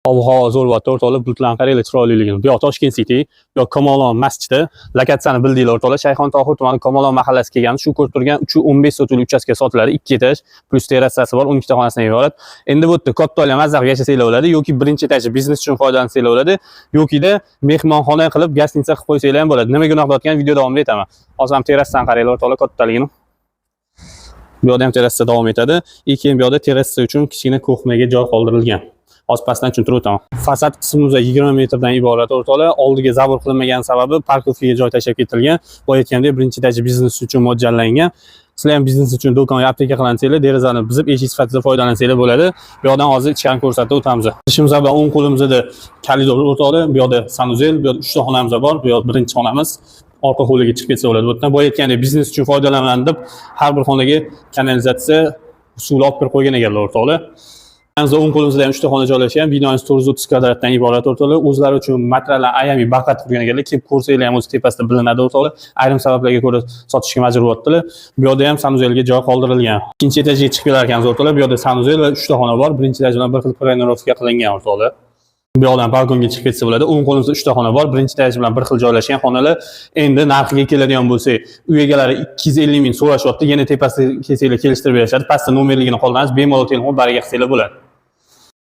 Ob-havo zo'r bo'lyapti o'rtoqlar, bulutlarni qaranglar chiroyliligini. Bu yoq Toshkent City, bu yoq Kamolon masjidi. Lokatsiyani bildinglar o'rtoqlar. Shayxontohur tumani Kamolon mahallasiga kelganmiz. Shu ko'rib turgan 315 sotuvli uchastka sotiladi. 2 etaj plus terrasasi bor, 12 ta xonasidan iborat. Endi bu yerda katta oila mazza qilib yashasanglar bo'ladi yoki birinchi etaj biznes uchun foydalansanglar bo'ladi yoki-da mehmonxona qilib gostinitsa qilib qo'ysanglar ham bo'ladi. Nimaga unaqa deyotgan video davomida aytaman. Hozir ham terrasdan qaranglar o'rtoqlar, kattaligini. Bu yoqda ham terrasa davom etadi. Keyin bu yoqda terrasa uchun kichkina kuxnaga joy qoldirilgan. Hozir pastdan tushuntirib o'taman. Fasad qismimiz 20 metrdan iborat o'rtoqlar. Oldiga zabur qilinmagan sababi parkovkaga joy tashab ketilgan. Bu aytgandek birinchi etaj biznes uchun mo'ljallangan. Sizlar ham biznes uchun do'kon yoki apteka qilansanglar, derazani buzib eshik sifatida foydalansanglar bo'ladi. Bu yoqdan hozir ichkarini ko'rsatib o'tamiz. Ishimiz bilan o'ng qo'limizda koridor o'rtoqlar. Bu yoqda sanuzel, bu yoqda 3 ta xonamiz bor. Bu yoq birinchi xonamiz. Orqa hovliga chiqib ketsa bo'ladi. Bu yerdan boya aytgandek biznes uchun foydalaniladi deb har bir xonaga kanalizatsiya suv olib kirib qo'ygan ekanlar o'rtoqlar. O'ng qo'limizda ham 3 ta xona joylashgan. Binomiz 430 kvadratdan iborat o'rtoqlar. O'zlari uchun materiallar ayami baqat qilgan ekanlar. Kelib ko'rsanglar ham o'z tepasida bilinadi o'rtoqlar. Ayrim sabablarga ko'ra sotishga majbur bo'lyaptilar. Bu yoqda ham sanuzelga joy qoldirilgan. Ikkinchi etajga chiqib kelar ekanmiz o'rtoqlar. Bu yoqda sanuzel va 3 ta xona bor. Birinchi etaj bilan bir xil planirovka qilingan o'rtoqlar. Bu yoqdan balkonga chiqib ketsa bo'ladi. O'ng qo'limizda 3 ta xona bor. Birinchi etaj bilan bir xil joylashgan xonalar. Endi narxiga keladigan bo'lsak, uy egalari 250 ming so'rashyapti. Yana tepasiga kelsanglar kelishtirib berishadi. Pastda nomerligini qoldiramiz. Bemalol telefon bariga qilsanglar bo'ladi.